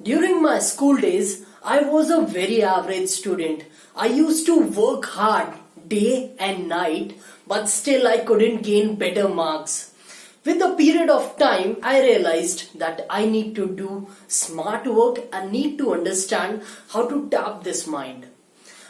During my school days, I was a very average student. I used to work hard day and night, but still I couldn't gain better marks. With the period of time, I realized that I need to do smart work and need to understand how to tap this mind.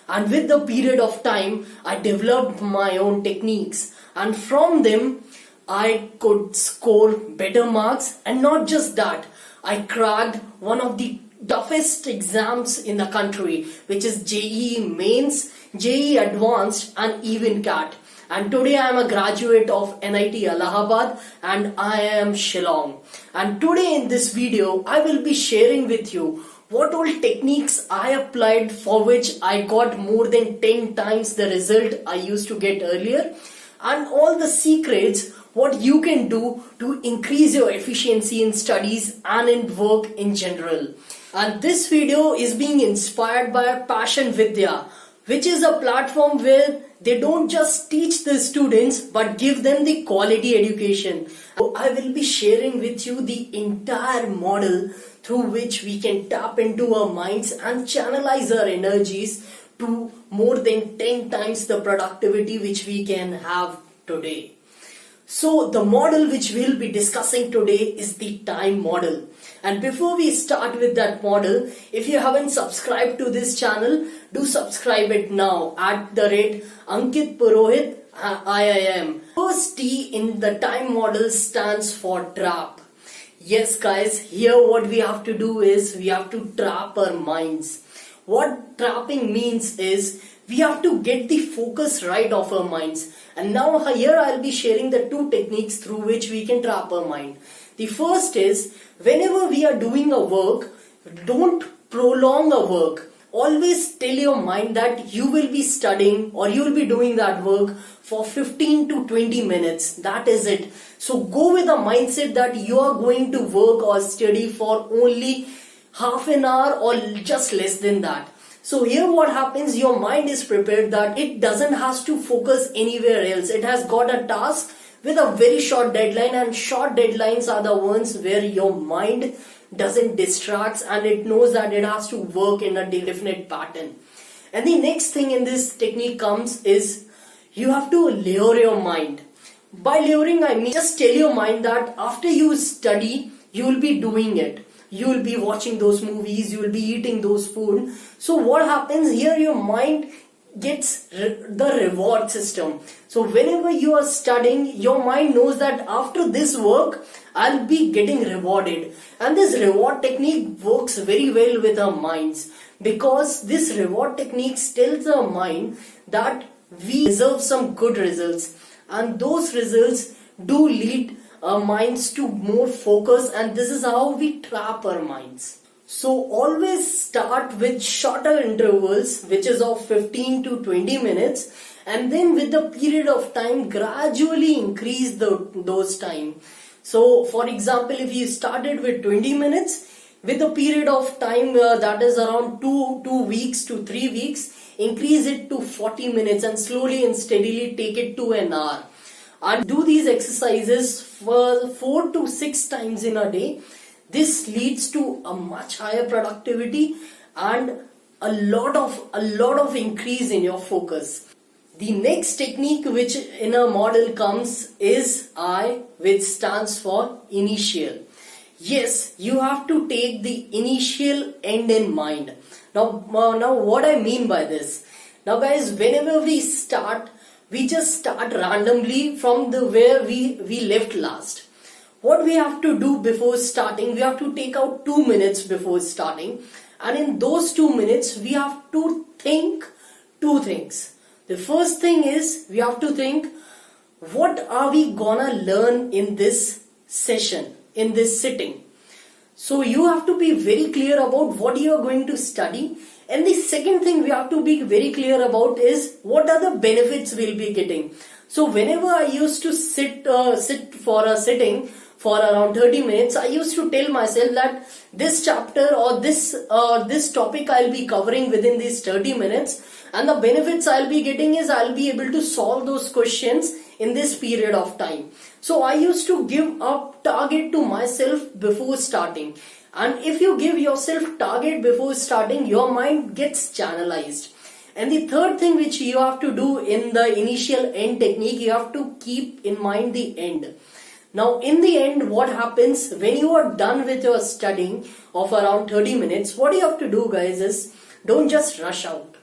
And with the period of time, I developed my own techniques, and from them, I could score better marks. And not just that, I cracked one of the toughest exams in the country, which is JEE Mains, JEE Advanced, and even CAT. And today I am a graduate of NIT Allahabad and I am Shillong. And today in this video, I will be sharing with you what all techniques I applied, for which I got more than 10 times the result I used to get earlier, and all the secrets what you can do to increase your efficiency in studies and in work in general. And this video is being inspired by Passion Vidya, which is a platform where they don't just teach the students but give them the quality education. So I will be sharing with you the entire model through which we can tap into our minds and channelize our energies to more than 10 times the productivity which we can have today. So the model which we'll be discussing today is the time model. And before we start with that model, if you haven't subscribed to this channel, do subscribe it now at the rate Ankit Purohit IIM. First T in the time model stands for trap. Yes guys, here what we have to do is we have to trap our minds. What trapping means is we have to get the focus right of our minds. And now here I'll be sharing the two techniques through which we can trap our mind. The first is, whenever we are doing a work, don't prolong a work. Always tell your mind that you will be studying or you will be doing that work for 15 to 20 minutes. That is it. So go with a mindset that you are going to work or study for only half an hour or just less than that. So here what happens, your mind is prepared that it doesn't have to focus anywhere else. It has got a task with a very short deadline, and short deadlines are the ones where your mind doesn't distract and it knows that it has to work in a definite pattern. And the next thing in this technique comes is you have to lure your mind. By luring I mean just tell your mind that after you study, you will be doing it. You will be watching those movies, you will be eating those food. So what happens here, your mind gets the reward system. So whenever you are studying, your mind knows that after this work, I'll be getting rewarded. And this reward technique works very well with our minds, because this reward technique tells our mind that we deserve some good results. And those results do lead our minds to more focus, and this is how we trap our minds. So always start with shorter intervals, which is of 15 to 20 minutes, and then with the period of time gradually increase those time. So for example, if you started with 20 minutes, with a period of time that is around 2 weeks to 3 weeks, increase it to 40 minutes and slowly and steadily take it to an hour. And do these exercises for 4 to 6 times in a day. This leads to a much higher productivity and a lot of increase in your focus. The next technique which in a model comes is I, which stands for initial. Yes, you have to take the initial end in mind. Now what I mean by this? Now guys, whenever we start, we just start randomly from where we left last. What we have to do before starting, we have to take out 2 minutes before starting, and in those 2 minutes we have to think two things. The first thing is we have to think, what are we gonna learn in this session, in this sitting? So you have to be very clear about what you are going to study. And the second thing we have to be very clear about is what are the benefits we'll be getting. So whenever I used to sit for a sitting for around 30 minutes, I used to tell myself that this chapter or this topic I'll be covering within these 30 minutes, and the benefits I'll be getting is I'll be able to solve those questions in this period of time. So I used to give a target to myself before starting. And if you give yourself target before starting, your mind gets channelized. And the third thing which you have to do in the initial end technique, you have to keep in mind the end. Now in the end, what happens when you are done with your studying of around 30 minutes, what you have to do guys is, don't just rush out.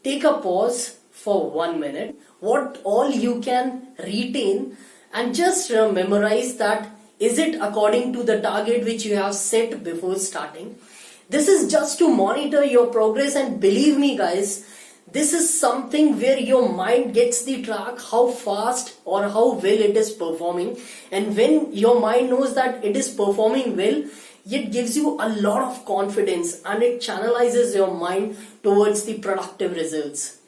Take a pause for 1 minute, what all you can retain, and just memorize that, is it according to the target which you have set before starting. This is just to monitor your progress, and believe me guys, this is something where your mind gets the track how fast or how well it is performing. And when your mind knows that it is performing well, it gives you a lot of confidence and it channelizes your mind towards the productive results.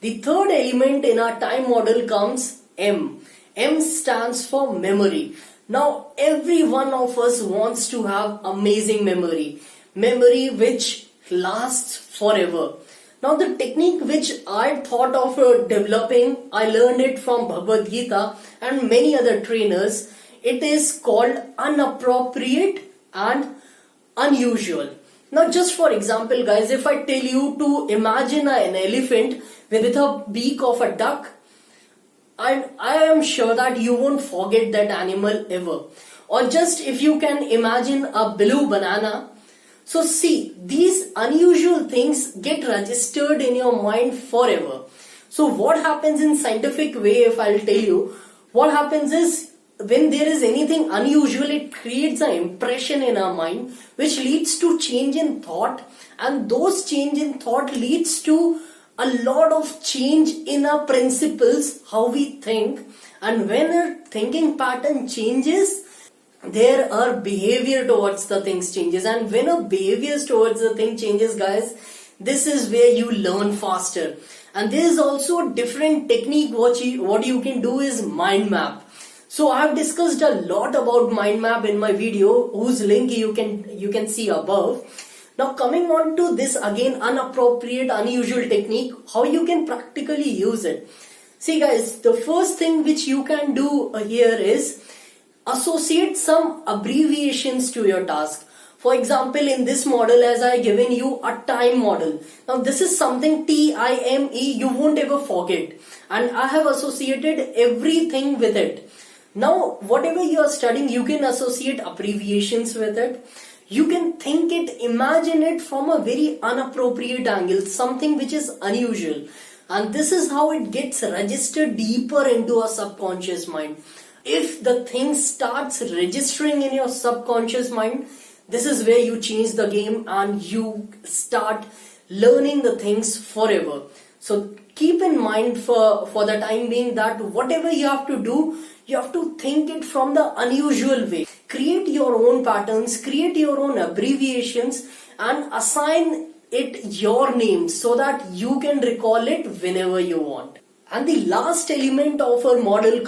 The third element in our time model comes M. M stands for memory. Now every one of us wants to have amazing memory. Memory which lasts forever. Now the technique which I thought of developing, I learned it from Bhagavad Gita and many other trainers. It is called unappropriate and unusual. Now just for example guys, if I tell you to imagine an elephant with a beak of a duck, and I am sure that you won't forget that animal ever. Or just if you can imagine a blue banana. So see, these unusual things get registered in your mind forever. So what happens in scientific way, if I'll tell you, what happens is when there is anything unusual, it creates an impression in our mind which leads to change in thought, and those change in thought leads to a lot of change in our principles, how we think. And when our thinking pattern changes, there are behavior towards the things changes, and when a behavior towards the thing changes guys, this is where you learn faster. And there is also a different technique. What you can do is mind map. So I have discussed a lot about mind map in my video, whose link you can see above. Now coming on to this again, unappropriate unusual technique, how you can practically use it. See guys, the first thing which you can do here is associate some abbreviations to your task. For example, in this model, as I given you a time model. Now this is something TIME you won't ever forget, and I have associated everything with it. Now whatever you are studying, you can associate abbreviations with it. You can think it, imagine it from a very unappropriate angle, something which is unusual. And this is how it gets registered deeper into our subconscious mind. If the thing starts registering in your subconscious mind, this is where you change the game and you start learning the things forever. So keep in mind for the time being that whatever you have to do, you have to think it from the unusual way. Create your own patterns, create your own abbreviations, and assign it your name so that you can recall it whenever you want. And the last element of our model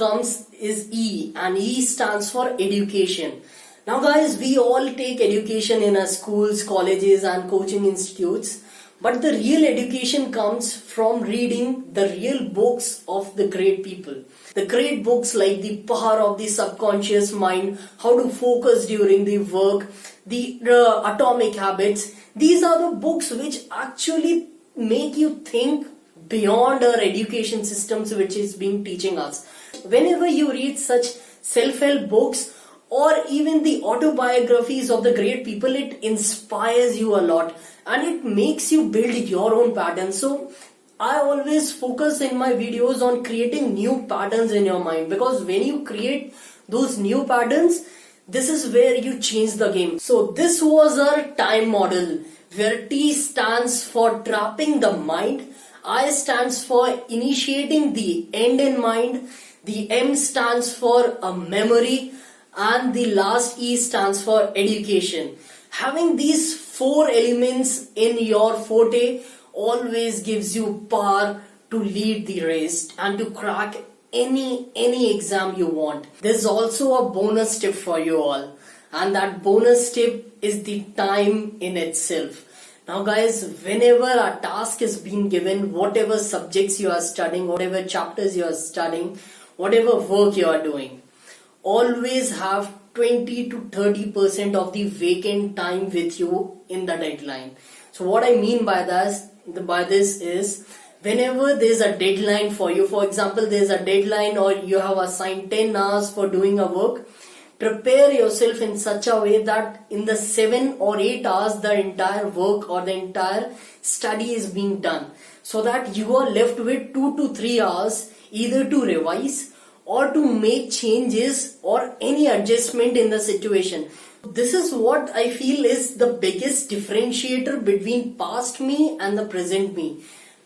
is E, and E stands for education. Now guys, we all take education in our schools, colleges and coaching institutes, but the real education comes from reading the real books of the great people. The great books like The Power of the Subconscious Mind, How to Focus During the Work, the Atomic Habits. These are the books which actually make you think beyond our education systems which is being teaching us. Whenever you read such self-help books or even the autobiographies of the great people, it inspires you a lot and it makes you build your own patterns. So I always focus in my videos on creating new patterns in your mind, because when you create those new patterns, this is where you change the game. So this was our time model, where T stands for trapping the mind, I stands for initiating the end in mind, the M stands for a memory, and the last E stands for education. Having these four elements in your forte always gives you power to lead the race and to crack any exam you want. There's also a bonus tip for you all, and that bonus tip is the time in itself. Now guys, whenever a task is being given, whatever subjects you are studying, whatever chapters you are studying, whatever work you are doing, always have 20 to 30% of the vacant time with you in the deadline. So what I mean by this is, whenever there's a deadline for you, for example, there's a deadline or you have assigned 10 hours for doing a work, prepare yourself in such a way that in the 7 or 8 hours the entire work or the entire study is being done, so that you are left with 2 to 3 hours either to revise or to make changes or any adjustment in the situation. This is what I feel is the biggest differentiator between past me and the present me.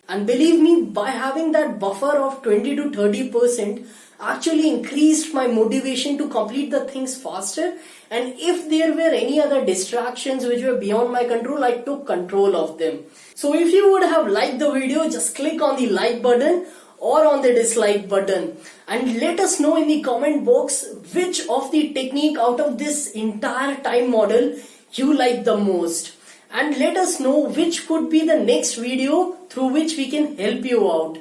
And believe me, by having that buffer of 20 to 30% actually increased my motivation to complete the things faster. And if there were any other distractions which were beyond my control, I took control of them. So if you would have liked the video, just click on the like button or on the dislike button and let us know in the comment box which of the technique out of this entire time model you like the most, and let us know which could be the next video through which we can help you out.